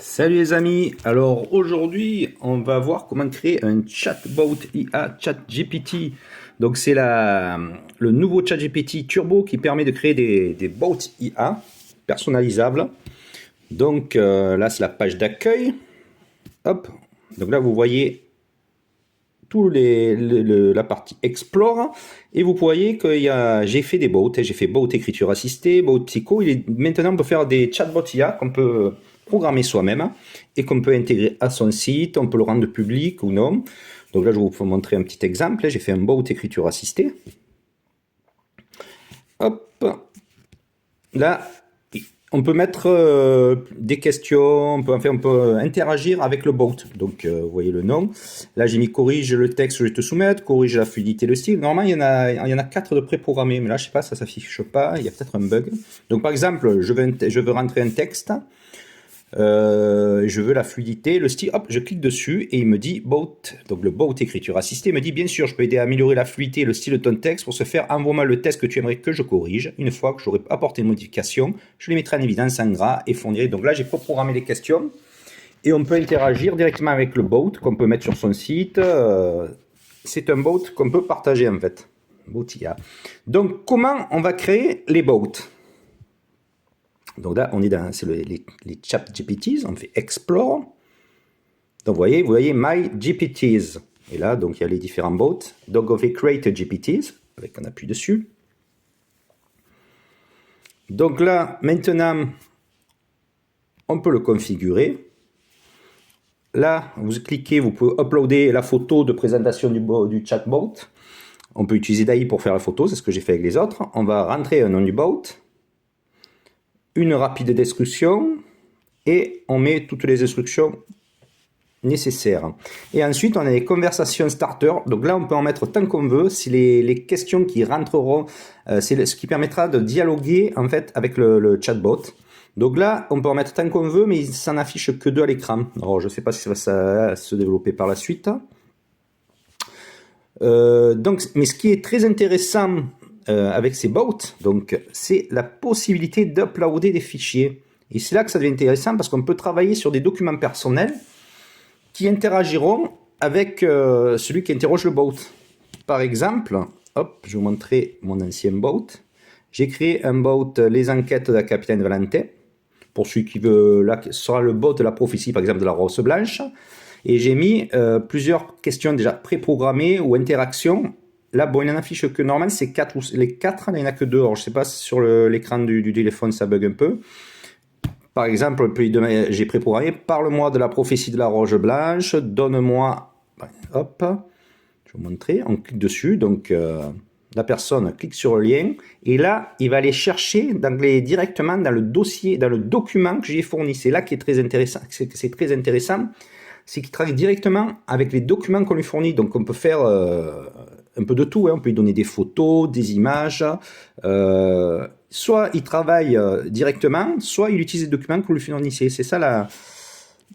Salut les amis, alors aujourd'hui on va voir comment créer un chatbot IA ChatGPT. Donc c'est le nouveau ChatGPT Turbo qui permet de créer des bots IA personnalisables. Donc là c'est la page d'accueil. Hop, donc là vous voyez la partie Explore et vous voyez que j'ai fait des bots, j'ai fait bot écriture assistée, bot psycho. Maintenant on peut faire des chatbots IA qu'on peut programmer soi-même et qu'on peut intégrer à son site, on peut le rendre public ou non. Donc là je vais vous montrer un petit exemple, j'ai fait un bot écriture assistée. Hop, là on peut mettre des questions, on peut interagir avec le bot. Donc, vous voyez le nom. Là, j'ai mis corrige le texte que je vais te soumettre, corrige la fluidité, le style. Normalement, il y en a 4 de préprogrammés, mais là, je sais pas, ça s'affiche pas. Il y a peut-être un bug. Donc, par exemple, je veux rentrer un texte. Je veux la fluidité, le style, hop, je clique dessus et il me dit bot, donc le bot écriture assistée me dit bien sûr je peux aider à améliorer la fluidité et le style de ton texte. Pour ce faire, envoie-moi le texte que tu aimerais que je corrige. Une fois que j'aurai apporté une modification, je les mettrai en évidence en gras et fournirai. Donc là j'ai programmé les questions et on peut interagir directement avec le bot qu'on peut mettre sur son site. C'est un bot qu'on peut partager en fait. Bot IA. Donc comment on va créer les bots? Donc là, on est dans les chat GPTs, on fait Explore. Donc vous voyez My GPTs. Et là, donc il y a les différents bots. Donc on fait Create GPTs, avec un appui dessus. Donc là, maintenant, on peut le configurer. Là, vous cliquez, vous pouvez uploader la photo de présentation du chatbot. On peut utiliser DAI pour faire la photo, c'est ce que j'ai fait avec les autres. On va rentrer un nom du bot, une rapide description, et on met toutes les instructions nécessaires. Et ensuite, on a les conversations starter. Donc là, on peut en mettre tant qu'on veut. C'est les questions qui rentreront. C'est ce qui permettra de dialoguer en fait avec le chatbot. Donc là, on peut en mettre tant qu'on veut, mais il s'en affiche que 2 à l'écran. Alors, je ne sais pas si ça va se développer par la suite. Mais ce qui est très intéressant avec ces bots, donc, c'est la possibilité d'uploader des fichiers. Et c'est là que ça devient intéressant parce qu'on peut travailler sur des documents personnels qui interagiront avec celui qui interroge le bot. Par exemple, hop, je vais vous montrer mon ancien bot. J'ai créé un bot Les enquêtes de la capitaine Valentin. Pour celui qui veut, là, ce sera le bot de la prophétie, par exemple, de la Rose Blanche. Et j'ai mis plusieurs questions déjà préprogrammées ou interactions. Là, bon, il en affiche que normalement, c'est 4 ou les 4, il n'y en a que 2. Alors, je ne sais pas si sur l'écran du téléphone, ça bug un peu. Par exemple, j'ai préprogrammé, parle-moi de la prophétie de la Roche Blanche, donne-moi, hop, je vais vous montrer, on clique dessus, donc la personne clique sur le lien, et là, il va aller chercher directement dans le dossier, dans le document que j'ai fourni. C'est là qui est très intéressant, c'est très intéressant, c'est qu'il travaille directement avec les documents qu'on lui fournit. Donc on peut faire un peu de tout, hein. On peut lui donner des photos, des images, soit il travaille directement, soit il utilise les documents que vous lui fournissez. C'est ça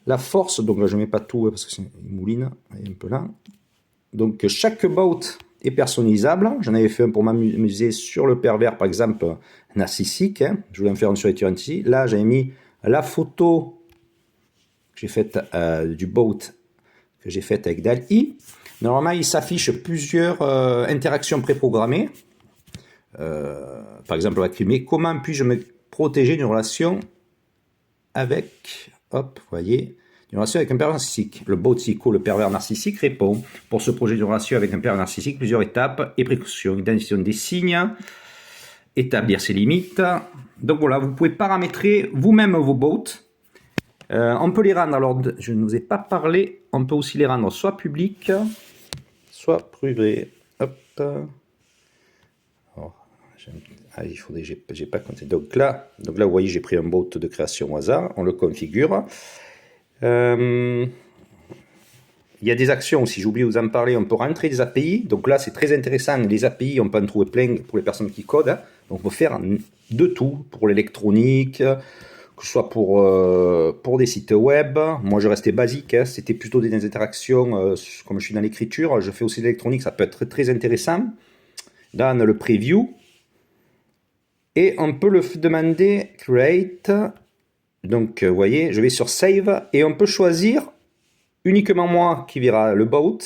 la force. Donc là je ne mets pas tout parce que c'est une mouline, un peu là. Donc chaque bot est personnalisable. J'en avais fait un pour m'amuser sur le pervers, par exemple, narcissique, hein. Je voulais en faire une sur les ici. Là j'avais mis la photo que j'ai faite du bot que j'ai faite avec DALL-E. Normalement il s'affiche plusieurs interactions préprogrammées. Par exemple, on va écrire comment puis-je me protéger d'une relation avec, hop, vous voyez, une relation avec un pervers narcissique. Le bot psycho, le pervers narcissique, répond pour se protéger d'une relation avec un pervers narcissique, plusieurs étapes et précautions, identification des signes, établir ses limites. Donc voilà, vous pouvez paramétrer vous-même vos bots. On peut les rendre, alors je ne vous ai pas parlé, on peut aussi les rendre soit publics, soit privés. Hop. Il faudrait, j'ai pas compté. Donc là, vous voyez, j'ai pris un bot de création au hasard, on le configure. Il y a des actions aussi, j'ai oublié de vous en parler, on peut rentrer des API. Donc là, c'est très intéressant, les API, on peut en trouver plein pour les personnes qui codent. Hein. Donc on peut faire de tout pour l'électronique, que ce soit pour des sites web. Moi, je restais basique, hein. C'était plutôt des interactions, comme je suis dans l'écriture, je fais aussi de l'électronique, ça peut être très, très intéressant. Là, on a le preview. Et on peut le demander create Donc, vous voyez, je vais sur Save et on peut choisir uniquement moi qui verra le boat,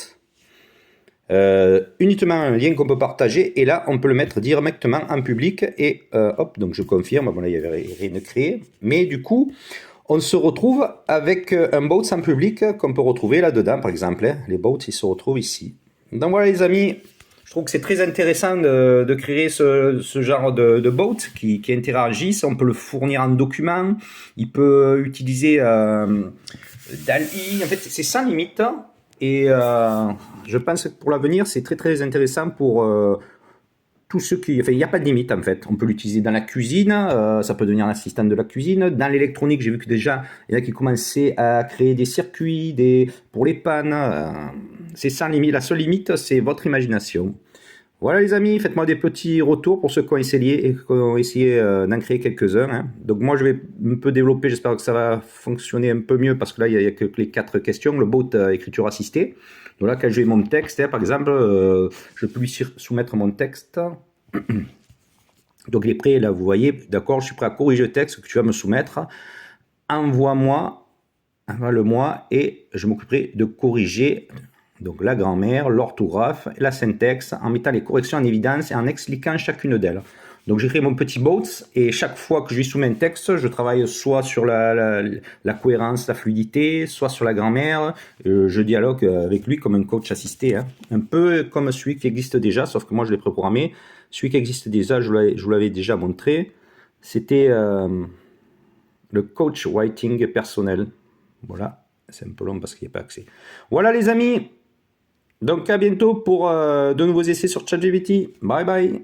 uniquement un lien qu'on peut partager et là, on peut le mettre directement en public et hop, donc je confirme, bon là, il n'y avait rien de créé, mais du coup, on se retrouve avec un boat en public qu'on peut retrouver là-dedans, par exemple. Hein. Les boats, ils se retrouvent ici. Donc voilà les amis, je trouve que c'est très intéressant de créer ce genre de boat qui interagissent. On peut le fournir en document, il peut utiliser DALL-E, en fait c'est sans limite. Et je pense que pour l'avenir, c'est très très intéressant pour tous ceux qui... Enfin, il n'y a pas de limite en fait. On peut l'utiliser dans la cuisine, ça peut devenir un assistant de la cuisine. Dans l'électronique, j'ai vu que déjà, il y en a qui commençaient à créer des circuits pour les pannes. C'est sans limite. La seule limite, c'est votre imagination. Voilà les amis, faites-moi des petits retours pour ceux qui ont essayé et qui ont essayé d'en créer quelques-uns. Hein. Donc moi je vais un peu développer, j'espère que ça va fonctionner un peu mieux parce que là il n'y a que les 4 questions, le bot écriture assistée. Donc là quand j'ai mon texte, hein, par exemple, je peux lui soumettre mon texte. Donc il est prêt, là vous voyez, d'accord, je suis prêt à corriger le texte que tu vas me soumettre. Envoie-moi et je m'occuperai de corriger donc la grammaire, l'orthographe, la syntaxe, en mettant les corrections en évidence et en expliquant chacune d'elles. Donc j'écris mon petit boat et chaque fois que je lui soumets un texte, je travaille soit sur la cohérence, la fluidité, soit sur la grammaire. Je dialogue avec lui comme un coach assisté, hein. Un peu comme celui qui existe déjà, sauf que moi je l'ai préprogrammé. Celui qui existe déjà, je vous l'avais déjà montré, c'était le coach writing personnel. Voilà, c'est un peu long parce qu'il n'y a pas accès. Voilà les amis, donc à bientôt pour de nouveaux essais sur ChatGPT. Bye bye.